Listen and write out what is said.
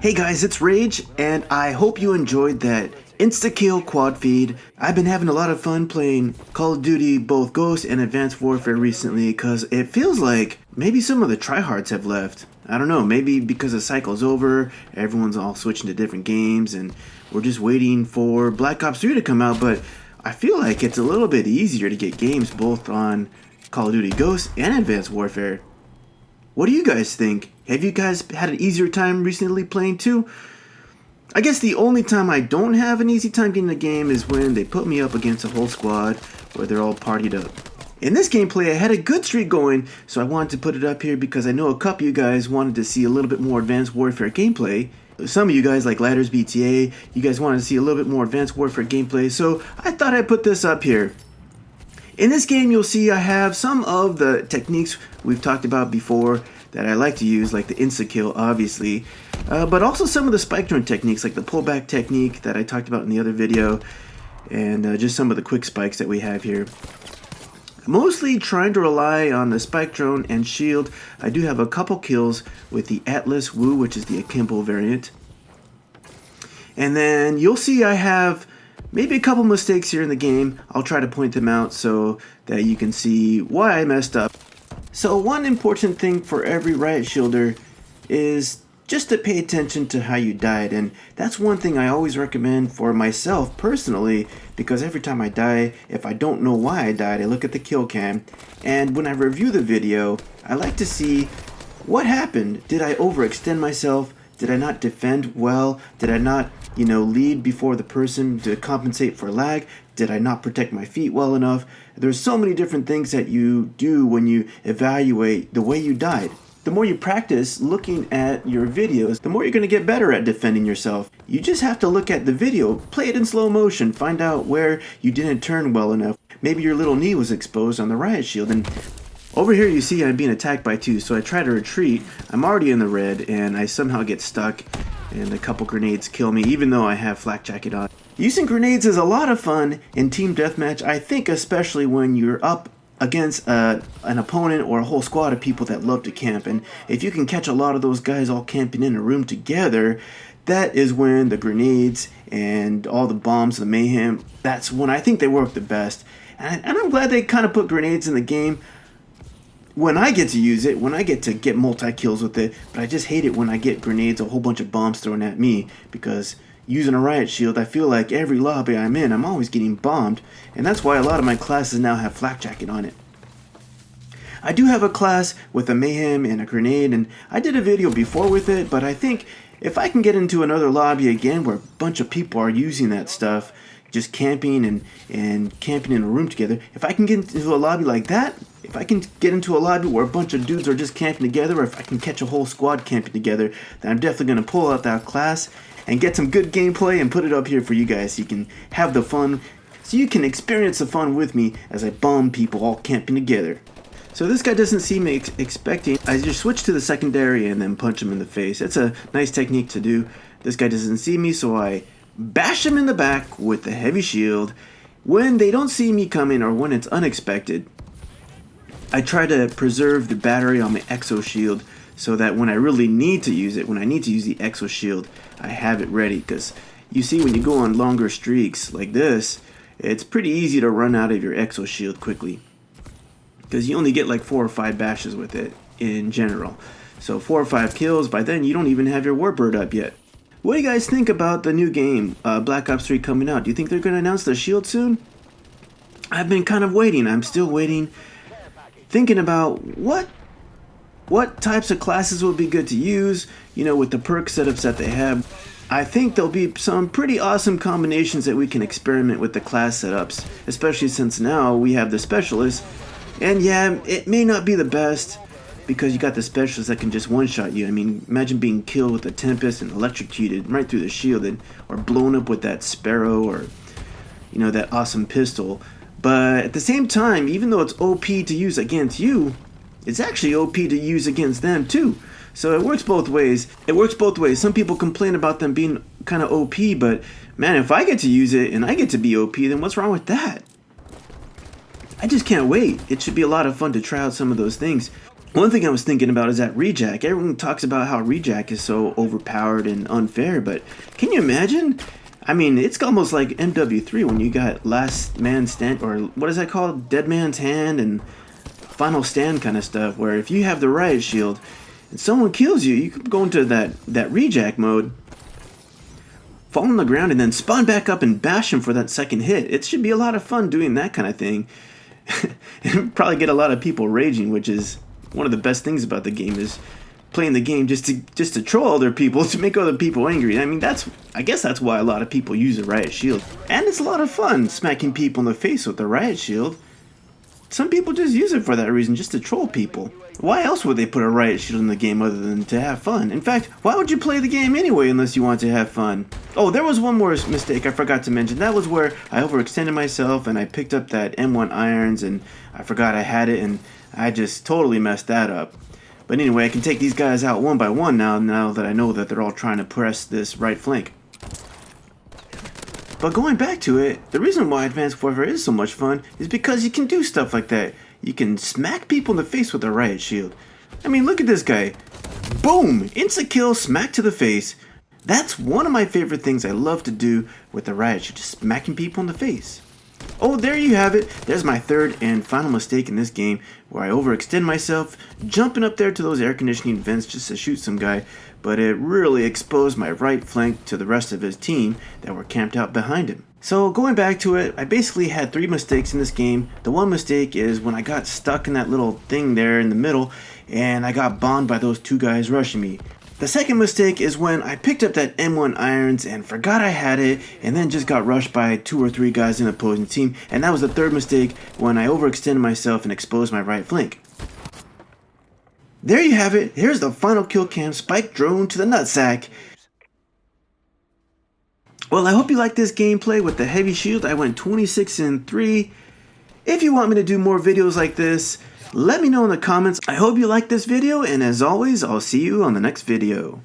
Hey guys, it's Rage, and I hope you enjoyed that insta-kill quad feed. I've been having a lot of fun playing Call of Duty, both Ghost and Advanced Warfare recently, because it feels like maybe some of the tryhards have left. I don't know, maybe because the cycle's over, everyone's all switching to different games, and we're just waiting for Black Ops 3 to come out, but I feel like it's a little bit easier to get games both on Call of Duty Ghost and Advanced Warfare. What do you guys think? Have you guys had an easier time recently playing too? I guess the only time I don't have an easy time getting the game is when they put me up against a whole squad where they're all partied up. In this gameplay, I had a good streak going, so I wanted to put it up here because I know a couple of you guys wanted to see a little bit more Advanced Warfare gameplay. Some of you guys, like Ladders BTA, you guys wanted to see a little bit more Advanced Warfare gameplay, so I thought I'd put this up here. In this game, you'll see I have some of the techniques we've talked about before that I like to use, like the insta-kill, obviously, but also some of the spike drone techniques, like the pullback technique that I talked about in the other video, and just some of the quick spikes that we have here. Mostly trying to rely on the spike drone and shield. I do have a couple kills with the Atlas Wu, which is the akimbo variant. And then you'll see I have maybe a couple mistakes here in the game. I'll try to point them out so that you can see why I messed up. So one important thing for every riot shielder is just to pay attention to how you died, and that's one thing I always recommend for myself personally, because every time I die, if I don't know why I died, I look at the kill cam, and when I review the video, I like to see what happened. Did I overextend myself? Did I not defend well? Did I not, lead before the person to compensate for lag? Did I not protect my feet well enough? There's so many different things that you do when you evaluate the way you died. The more you practice looking at your videos, the more you're going to get better at defending yourself. You just have to look at the video, play it in slow motion, find out where you didn't turn well enough. Maybe your little knee was exposed on the riot shield, and over here you see I'm being attacked by two, so I try to retreat. I'm already in the red, and I somehow get stuck, and a couple grenades kill me, even though I have flak jacket on. Using grenades is a lot of fun in team deathmatch, I think, especially when you're up against an opponent or a whole squad of people that love to camp. And if you can catch a lot of those guys all camping in a room together, that is when the grenades and all the bombs, the mayhem, that's when I think they work the best. And I'm glad they kind of put grenades in the game when I get to use it, when I get to get multi-kills with it, but I just hate it when I get grenades, a whole bunch of bombs thrown at me, because using a riot shield, I feel like every lobby I'm in, I'm always getting bombed, and that's why a lot of my classes now have flak jacket on it. I do have a class with a mayhem and a grenade, and I did a video before with it, but I think if I can get into another lobby again where a bunch of people are using that stuff, just camping and camping in a room together, if I can get into a lobby like that, if I can get into a lobby where a bunch of dudes are just camping together, or if I can catch a whole squad camping together, then I'm definitely going to pull out that class and get some good gameplay and put it up here for you guys so you can have the fun, so you can experience the fun with me as I bomb people all camping together. So this guy doesn't seem expecting. I just switch to the secondary and then punch him in the face. It's a nice technique to do. This guy doesn't see me, so I bash him in the back with the heavy shield. When they don't see me coming or when it's unexpected, I try to preserve the battery on my exo shield so that when I really need to use it, when I need to use the exo shield, I have it ready. Because you see, when you go on longer streaks like this, it's pretty easy to run out of your exo shield quickly, because you only get like 4 or 5 bashes with it in general. So 4 or 5 kills, by then you don't even have your warbird up yet. What do you guys think about the new game, Black Ops 3 coming out? Do you think they're going to announce the shield soon? I've been kind of waiting. I'm still waiting, thinking about what types of classes would be good to use, with the perk setups that they have. I think there'll be some pretty awesome combinations that we can experiment with the class setups, especially since now we have the specialists. And yeah, it may not be the best, because you got the specialists that can just one-shot you. I mean, imagine being killed with a Tempest and electrocuted right through the shield, or blown up with that Sparrow, or that awesome pistol. But at the same time, even though it's OP to use against you, it's actually OP to use against them too. So it works both ways. Some people complain about them being kind of OP, but man, if I get to use it and I get to be OP, then what's wrong with that? I just can't wait. It should be a lot of fun to try out some of those things. One thing I was thinking about is that rejack. Everyone talks about how rejack is so overpowered and unfair, but can you imagine? I mean, it's almost like MW3 when you got last man stand, or what is that called? Dead man's hand and final stand kind of stuff, where if you have the riot shield and someone kills you, you can go into that rejack mode, fall on the ground, and then spawn back up and bash him for that second hit. It should be a lot of fun doing that kind of thing. And probably get a lot of people raging, which is one of the best things about the game, is playing the game just to troll other people, to make other people angry. I mean, I guess that's why a lot of people use a riot shield. And it's a lot of fun smacking people in the face with the riot shield. Some people just use it for that reason, just to troll people. Why else would they put a riot shield in the game other than to have fun? In fact, why would you play the game anyway unless you want to have fun? Oh, there was one more mistake I forgot to mention. That was where I overextended myself and I picked up that M1 irons and I forgot I had it, and I just totally messed that up. But anyway, I can take these guys out one by one now that I know that they're all trying to press this right flank. But going back to it, the reason why Advanced Warfare is so much fun is because you can do stuff like that. You can smack people in the face with a riot shield. I mean, look at this guy. Boom! Insta kill, smack to the face. That's one of my favorite things I love to do with the riot shield, just smacking people in the face. Oh, there you have it. There's my third and final mistake in this game, where I overextend myself, jumping up there to those air conditioning vents just to shoot some guy, but it really exposed my right flank to the rest of his team that were camped out behind him. So going back to it, I basically had 3 mistakes in this game. The one mistake is when I got stuck in that little thing there in the middle, and I got bombed by those 2 guys rushing me. The second mistake is when I picked up that M1 irons and forgot I had it, and then just got rushed by 2 or 3 guys in the opposing team. And that was the third mistake, when I overextended myself and exposed my right flank. There you have it. Here's the final kill cam spike drone to the nutsack. Well, I hope you liked this gameplay with the heavy shield. I went 26-3. If you want me to do more videos like this, let me know in the comments. I hope you liked this video, and as always, I'll see you on the next video.